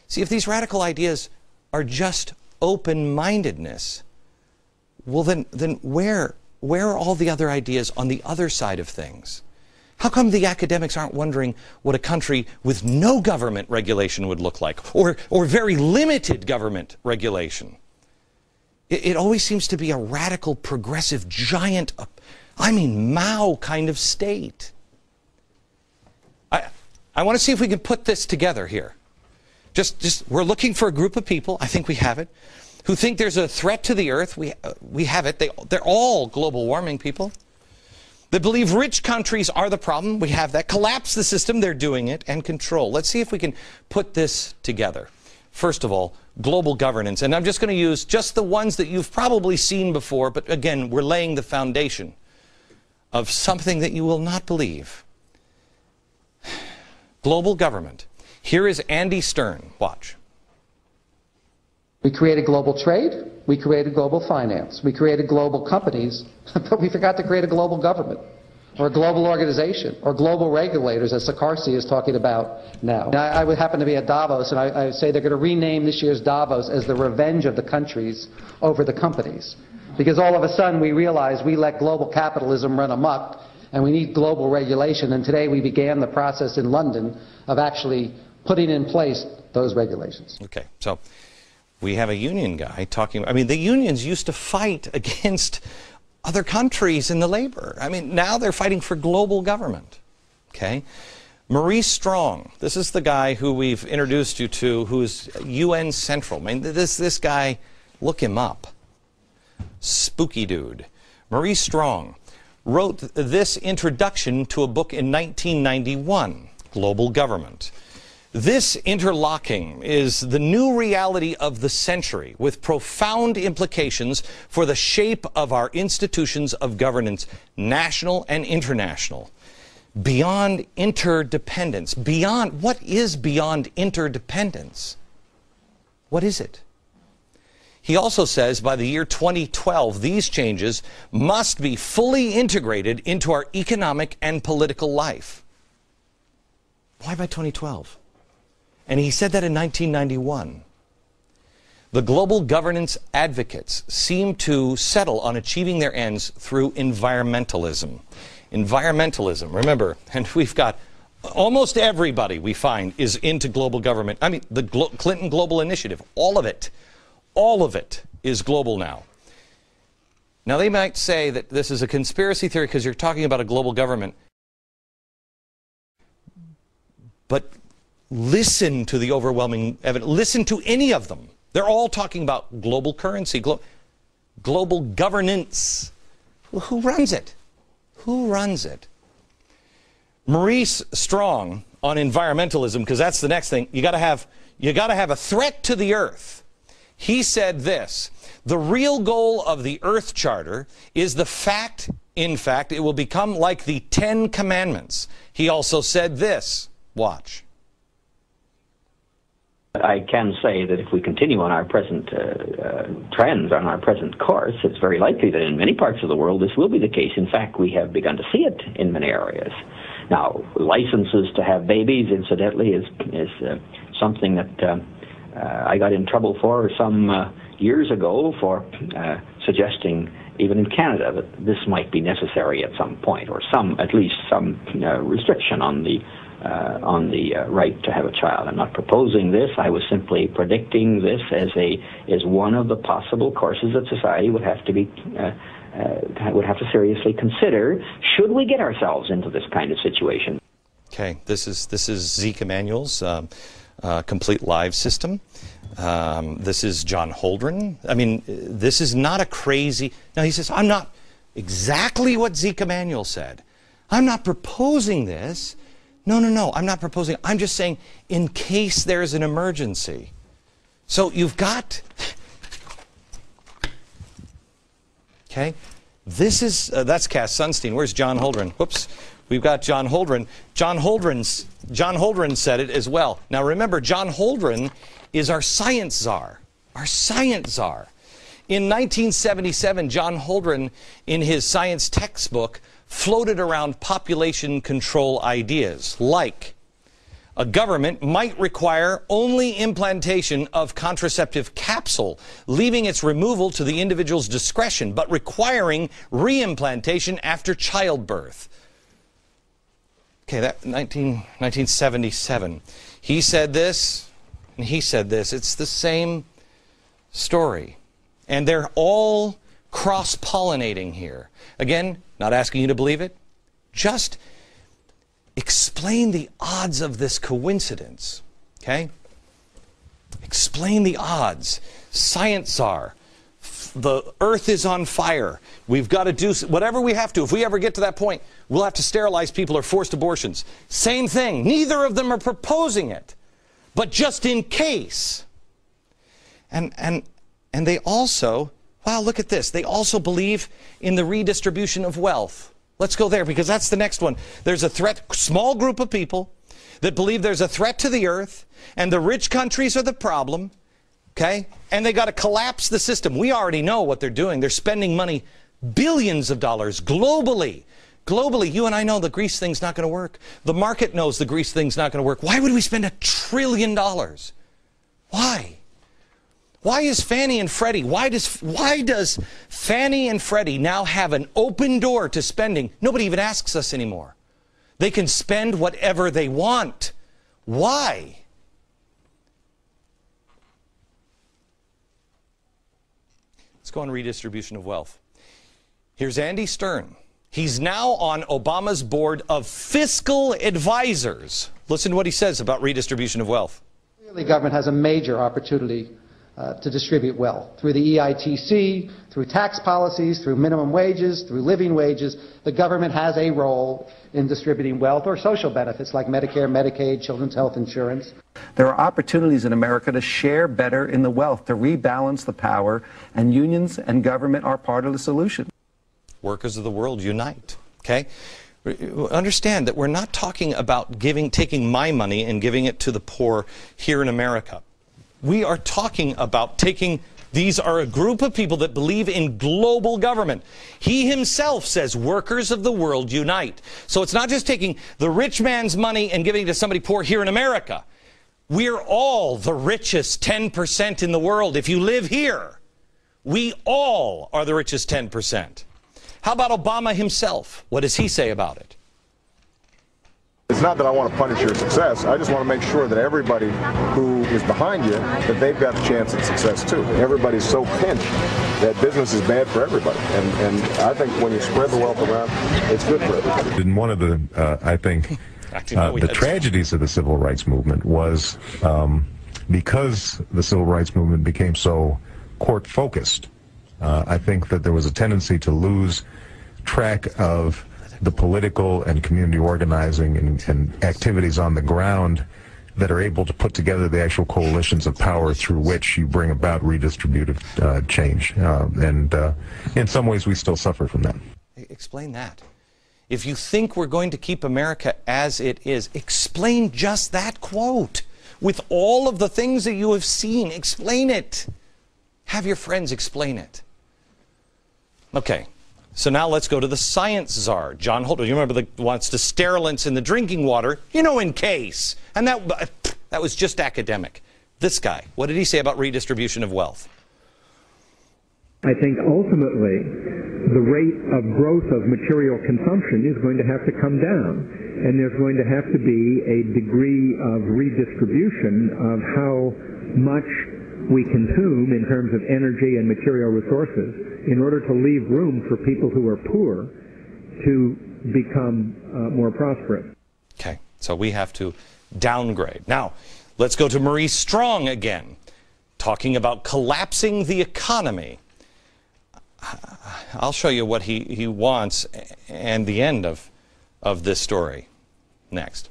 See, if these radical ideas are just open-mindedness, well then where are all the other ideas on the other side of things? How come the academics aren't wondering what a country with no government regulation would look like, or very limited government regulation? It always seems to be a radical, progressive, giant, I mean Mao kind of state. I want to see if we can put this together here. We're looking for a group of people, I think we have it, who think there's a threat to the earth. We have it. They're all global warming people. They believe rich countries are the problem. We have that. Collapse the system. They're doing it. And control. Let's see if we can put this together. First of all, global governance. And I'm just going to use just the ones that you've probably seen before. But again, we're laying the foundation of something that you will not believe. Global government. Here is Andy Stern. Watch. We created global trade, we created global finance, we created global companies, but we forgot to create a global government, or a global organization, or global regulators, as Sakarsi is talking about now. I would happen to be at Davos, and I would say they're going to rename this year's Davos as the revenge of the countries over the companies. Because all of a sudden we realize we let global capitalism run amok, and we need global regulation, and today we began the process in London of actually putting in place those regulations. Okay, so we have a union guy talking, I mean, the unions used to fight against other countries in the labor. I mean, now they're fighting for global government, okay? Maurice Strong, this is the guy who we've introduced you to, who's UN Central. I mean, this guy, look him up. Spooky dude. Maurice Strong wrote this introduction to a book in 1991, Global Government. This interlocking is the new reality of the century, with profound implications for the shape of our institutions of governance, national and international. Beyond interdependence. Beyond, what is beyond interdependence? What is it? He also says by the year 2012, these changes must be fully integrated into our economic and political life. Why by 2012? And he said that in 1991. The global governance advocates seem to settle on achieving their ends through environmentalism. Environmentalism, remember, and we've got almost everybody we find is into global government. I mean, the Clinton Global Initiative, all of it is global now. Now, they might say that this is a conspiracy theory because you're talking about a global government. But listen to the overwhelming evidence. Listen to any of them. They're all talking about global currency, global governance. Well, who runs it? Who runs it? Maurice Strong on environmentalism, because that's the next thing. You got to have a threat to the earth. He said this: the real goal of the Earth Charter is the fact, in fact, it will become like the 10 Commandments. He also said this. Watch. I can say that if we continue on our present trends, on our present course, it's very likely that in many parts of the world this will be the case. In fact, we have begun to see it in many areas. Now, licenses to have babies, incidentally, is something that I got in trouble for some years ago for suggesting, even in Canada, that this might be necessary at some point, or at least some restriction on the right to have a child. I'm not proposing this. I was simply predicting this as one of the possible courses that society would have to seriously consider should we get ourselves into this kind of situation. Okay, this is Zeke Emanuel's complete live system. This is John Holdren. I mean, this is not a crazy. Now he says, I'm not exactly what Zeke Emanuel said. I'm not proposing this. No, I'm not proposing. I'm just saying in case there's an emergency. So you've got, okay, this is, that's Cass Sunstein. Where's John Holdren? Whoops, we've got John Holdren. John Holdren said it as well. Now remember, John Holdren is our science czar, In 1977, John Holdren, in his science textbook, floated around population control ideas like A government might require only implantation of contraceptive capsule, leaving its removal to the individual's discretion, but requiring reimplantation after childbirth. Okay, that 1977. He said this, and he said this. It's the same story. And they're all cross-pollinating here. Again, not asking you to believe it, just explain the odds of this coincidence, okay? Explain the odds. Science czar, the earth is on fire. We've got to do whatever we have to. If we ever get to that point, we'll have to sterilize people or forced abortions. Same thing. Neither of them are proposing it, but just in case. And they also, wow, look at this. They also believe in the redistribution of wealth. Let's go there, because that's the next one. There's a threat, small group of people that believe there's a threat to the earth, and the rich countries are the problem, okay? And they got to collapse the system. We already know what they're doing. They're spending money, billions of dollars, globally. Globally, you and I know the Greece thing's not going to work. The market knows the Greece thing's not going to work. Why would we spend $1 trillion? Why? Why is Fannie and Freddie, why does Fannie and Freddie now have an open door to spending? Nobody even asks us anymore. They can spend whatever they want. Why? Let's go on redistribution of wealth. Here's Andy Stern. He's now on Obama's board of fiscal advisors. Listen to what he says about redistribution of wealth. Clearly, government has a major opportunity to distribute wealth through the EITC, through tax policies, through minimum wages, through living wages. The government has a role in distributing wealth or social benefits like Medicare, Medicaid, children's health insurance. There are opportunities in America to share better in the wealth, to rebalance the power, and unions and government are part of the solution. Workers of the world, unite, okay? Understand that we're not talking about taking my money and giving it to the poor here in America. We are talking about these are a group of people that believe in global government. He himself says, workers of the world unite. So it's not just taking the rich man's money and giving it to somebody poor here in America. We're all the richest 10% in the world. If you live here, we all are the richest 10%. How about Obama himself? What does he say about it? It's not that I want to punish your success. I just want to make sure that everybody who is behind you, that they've got a chance at success too. Everybody's so pinched that business is bad for everybody. And I think when you spread the wealth around, it's good for everybody. And one of the, I think, the tragedies of the civil rights movement was because the civil rights movement became so court-focused, I think that there was a tendency to lose track of the political and community organizing and activities on the ground that are able to put together the actual coalitions of power through which you bring about redistributive change. And in some ways, we still suffer from that. Explain that. If you think we're going to keep America as it is, explain just that quote. With all of the things that you have seen, explain it. Have your friends explain it. Okay. So now let's go to the science czar, John Holt. You remember the wants to sterilants in the drinking water, in case. And that was just academic. This guy, what did he say about redistribution of wealth? I think ultimately the rate of growth of material consumption is going to have to come down. And there's going to have to be a degree of redistribution of how much we consume in terms of energy and material resources in order to leave room for people who are poor to become more prosperous. Okay, so we have to downgrade. Now, let's go to Maurice Strong again, talking about collapsing the economy. I'll show you what he wants and the end of this story next.